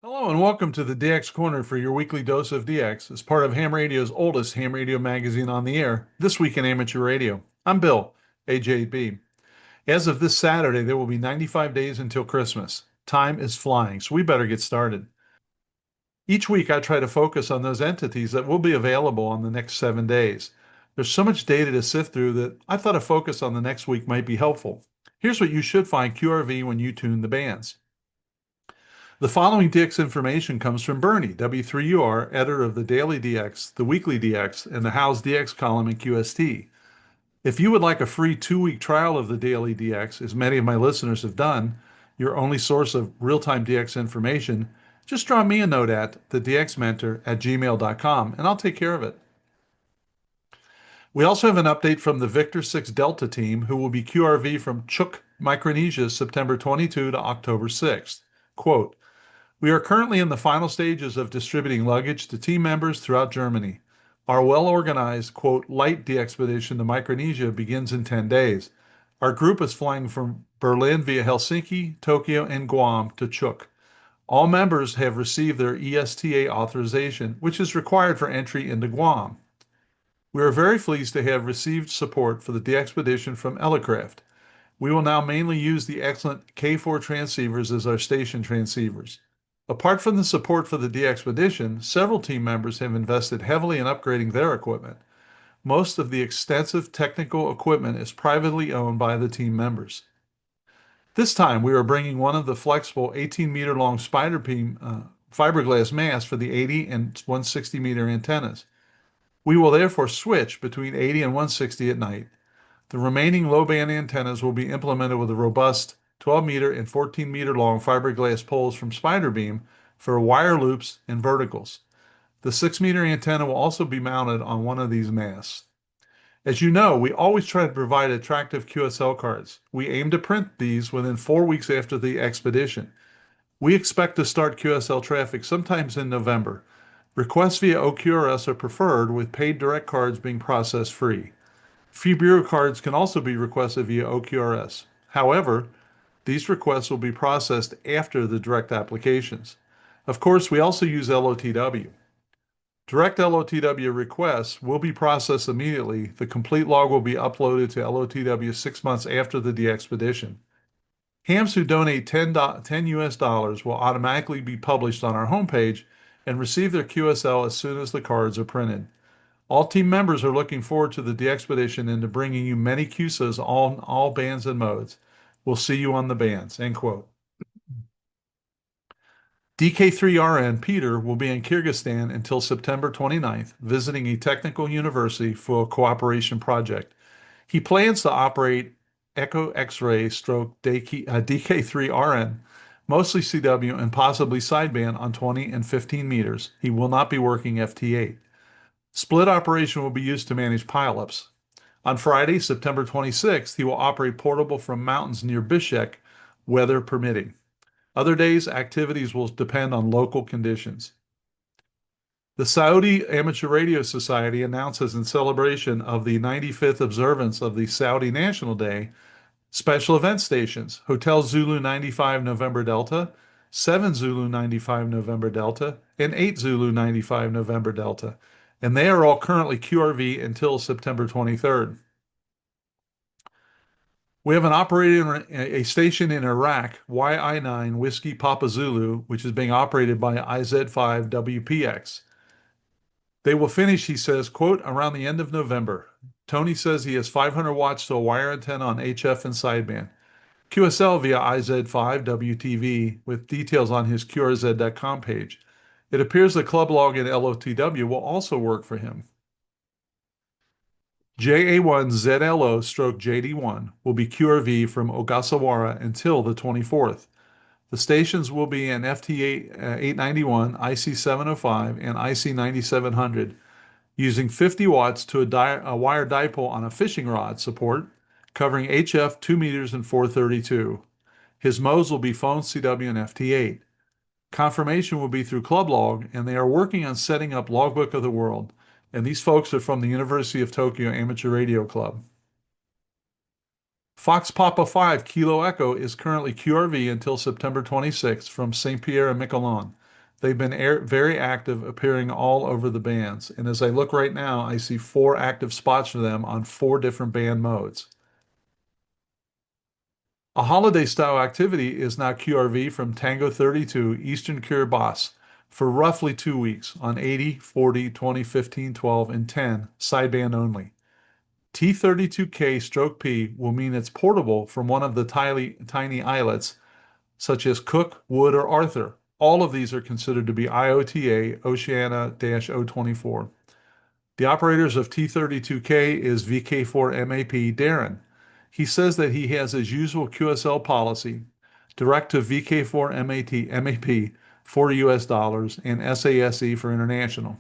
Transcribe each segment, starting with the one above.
Hello and welcome to the DX Corner for your weekly dose of DX as part of Ham Radio's oldest ham radio magazine on the air, This Week in Amateur Radio. I'm Bill, AJB. As of this Saturday, there will be 95 days until Christmas. Time is flying, so we better get started. Each week, I try to focus on those entities that will be available on the next 7 days. There's so much data to sift through that I thought a focus on the next week might be helpful. Here's what you should find QRV when you tune the bands. The following DX information comes from Bernie, W3UR, editor of the DailyDX, the WeeklyDX, and the How's DX column in QST. If you would like a free 2-week trial of the DailyDX, as many of my listeners have done, your only source of real-time DX information, just drop me a note at thedxmentor@gmail.com and I'll take care of it. We also have an update from the Victor 6 Delta team, who will be QRV from Chuuk, Micronesia, September 22 to October 6th. Quote, "We are currently in the final stages of distributing luggage to team members throughout Germany. Our well-organized, quote, light de-expedition to Micronesia begins in 10 days. Our group is flying from Berlin via Helsinki, Tokyo, and Guam to Chuuk. All members have received their ESTA authorization, which is required for entry into Guam. We are very pleased to have received support for the de-expedition from Elecraft. We will now mainly use the excellent K4 transceivers as our station transceivers. Apart from the support for the de-expedition, several team members have invested heavily in upgrading their equipment. Most of the extensive technical equipment is privately owned by the team members. This time, we are bringing one of the flexible 18-meter long spider beam fiberglass masts for the 80 and 160-meter antennas. We will therefore switch between 80 and 160 at night. The remaining low-band antennas will be implemented with a robust 12-meter and 14-meter long fiberglass poles from Spiderbeam for wire loops and verticals. The 6-meter antenna will also be mounted on one of these masts. As you know, we always try to provide attractive QSL cards. We aim to print these within 4 weeks after the expedition. We expect to start QSL traffic sometimes in November. Requests via OQRS are preferred, with paid direct cards being processed free. Free bureau cards can also be requested via OQRS. However, these requests will be processed after the direct applications. Of course, we also use LOTW. Direct LOTW requests will be processed immediately. The complete log will be uploaded to LOTW 6 months after the de-expedition. Hams who donate $10 US will automatically be published on our homepage and receive their QSL as soon as the cards are printed. All team members are looking forward to the de-expedition and to bringing you many QSOs on all bands and modes. We'll see you on the bands." End quote. DK3RN Peter will be in Kyrgyzstan until September 29th, visiting a technical university for a cooperation project. He plans to operate Echo X-ray stroke DK3RN, mostly CW and possibly sideband on 20 and 15 meters. He will not be working FT8. Split operation will be used to manage pileups. On Friday, September 26th, he will operate portable from mountains near Bishkek, weather permitting. Other days, activities will depend on local conditions. The Saudi Amateur Radio Society announces, in celebration of the 95th observance of the Saudi National Day, special event stations: Hotel Zulu 95 November Delta, 7 Zulu 95 November Delta, and 8 Zulu 95 November Delta. And they are all currently QRV until September 23rd. We have an operator, a station in Iraq, YI9 Whiskey Papa Zulu, which is being operated by IZ5 WPX. They will finish, he says, quote, around the end of November. Tony says he has 500 watts to a wire antenna on HF and sideband. QSL via IZ5 WTV, with details on his QRZ.com page. It appears the club log in LOTW will also work for him. JA1ZLO/JD1 will be QRV from Ogasawara until the 24th. The stations will be in FT891, IC705, and IC9700, using 50 watts to a wire dipole on a fishing rod support, covering HF 2 meters and 432. His modes will be phone, CW, and FT8. Confirmation will be through Club Log, and they are working on setting up Logbook of the World. And these folks are from the University of Tokyo Amateur Radio Club. Fox Papa 5 Kilo Echo is currently QRV until September 26th from St. Pierre and Miquelon. They've been very active, appearing all over the bands. And as I look right now, I see 4 active spots for them on 4 different band modes. A holiday style activity is now QRV from Tango 32 Eastern Kiribati for roughly 2 weeks on 80, 40, 20, 15, 12, and 10 sideband only. T32K stroke P will mean it's portable from one of the tiny islets such as Cook, Wood, or Arthur. All of these are considered to be IOTA Oceania-024. The operators of T32K is VK4MAP Darren. He says that he has his usual QSL policy, direct to VK4MAP for US dollars and SASE for international.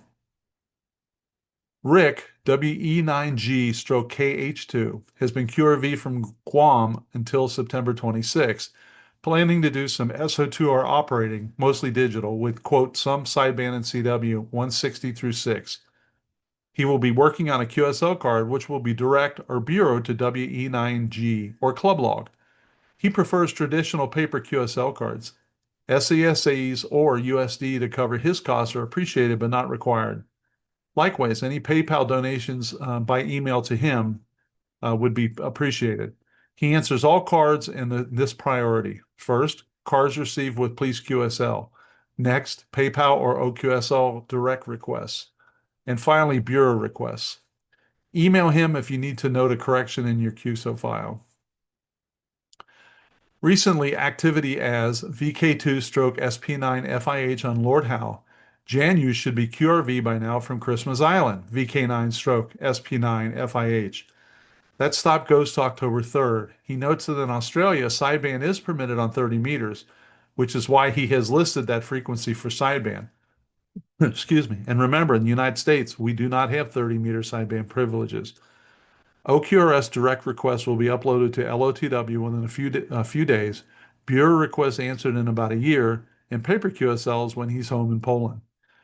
Rick, WE9G/KH2, has been QRV from Guam until September 26, planning to do some SO2R operating, mostly digital, with, quote, some sideband and CW 160 through 6. He will be working on a QSL card, which will be direct or bureau to WE9G or club log. He prefers traditional paper QSL cards. SASAs or USD to cover his costs are appreciated but not required. Likewise, any PayPal donations by email to him would be appreciated. He answers all cards in this priority. First, cards received with Please QSL. Next, PayPal or OQSL direct requests. And finally, bureau requests. Email him if you need to note a correction in your QSO file. Recently, activity as VK2/SP9 FIH on Lord Howe. Janu should be QRV by now from Christmas Island, VK9/SP9 FIH. That stop goes to October 3rd. He notes that in Australia, sideband is permitted on 30 meters, which is why he has listed that frequency for sideband. Excuse me. And remember, in the United States, we do not have 30-meter sideband privileges. OQRS direct requests will be uploaded to LOTW within a few days, bureau requests answered in about a year, and paper QSLs when he's home in Poland.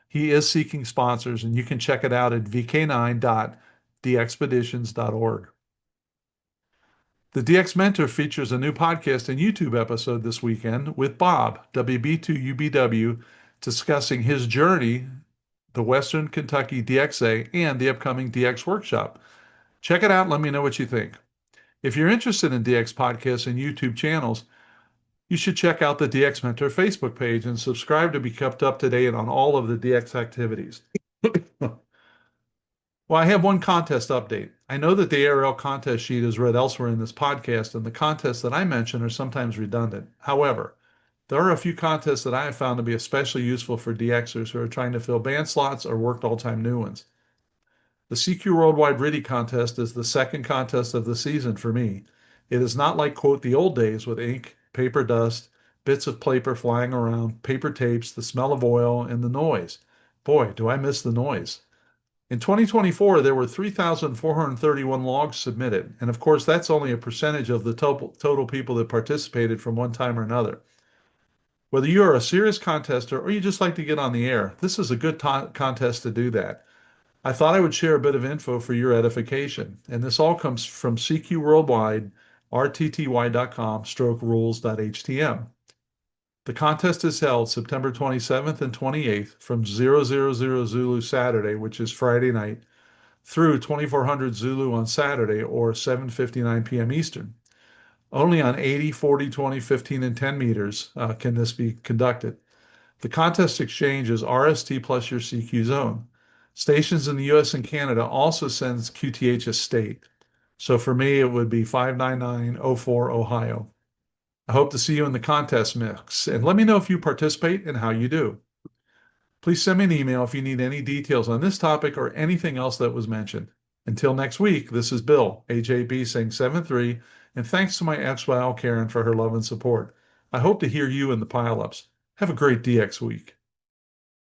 He is seeking sponsors, and you can check it out at vk9.thexpeditions.org. The DX Mentor features a new podcast and YouTube episode this weekend with Bob, WB2UBW, discussing his journey, the Western Kentucky DXA, and the upcoming DX workshop. Check it out and let me know what you think. If you're interested in DX podcasts and YouTube channels, you should check out the DX Mentor Facebook page and subscribe to be kept up to date on all of the DX activities. Well, I have one contest update. I know that the ARL contest sheet is read elsewhere in this podcast, and the contests that I mention are sometimes redundant. However, there are a few contests that I have found to be especially useful for DXers who are trying to fill band slots or work all-time new ones. The CQ Worldwide RIDI contest is the second contest of the season for me. It is not like, quote, the old days with ink, paper dust, bits of paper flying around, paper tapes, the smell of oil, and the noise. Boy, do I miss the noise. In 2024, there were 3,431 logs submitted, and of course, that's only a percentage of the total people that participated from one time or another. Whether you are a serious contester or you just like to get on the air, this is a good contest to do that. I thought I would share a bit of info for your edification, and this all comes from CQ Worldwide, rtty.com/rules.htm. The contest is held September 27th and 28th from 000 Zulu Saturday, which is Friday night, through 2400 Zulu on Saturday or 7:59 p.m. Eastern. Only on 80, 40, 20, 15, and 10 meters can this be conducted. The contest exchange is RST plus your CQ zone. Stations in the US and Canada also sends QTH as state. So for me, it would be 59904 Ohio. I hope to see you in the contest mix, and let me know if you participate and how you do. Please send me an email if you need any details on this topic or anything else that was mentioned. Until next week, this is Bill, AJB saying 7-3, and thanks to my ex-pal Karen for her love and support. I hope to hear you in the pileups. Have a great DX week.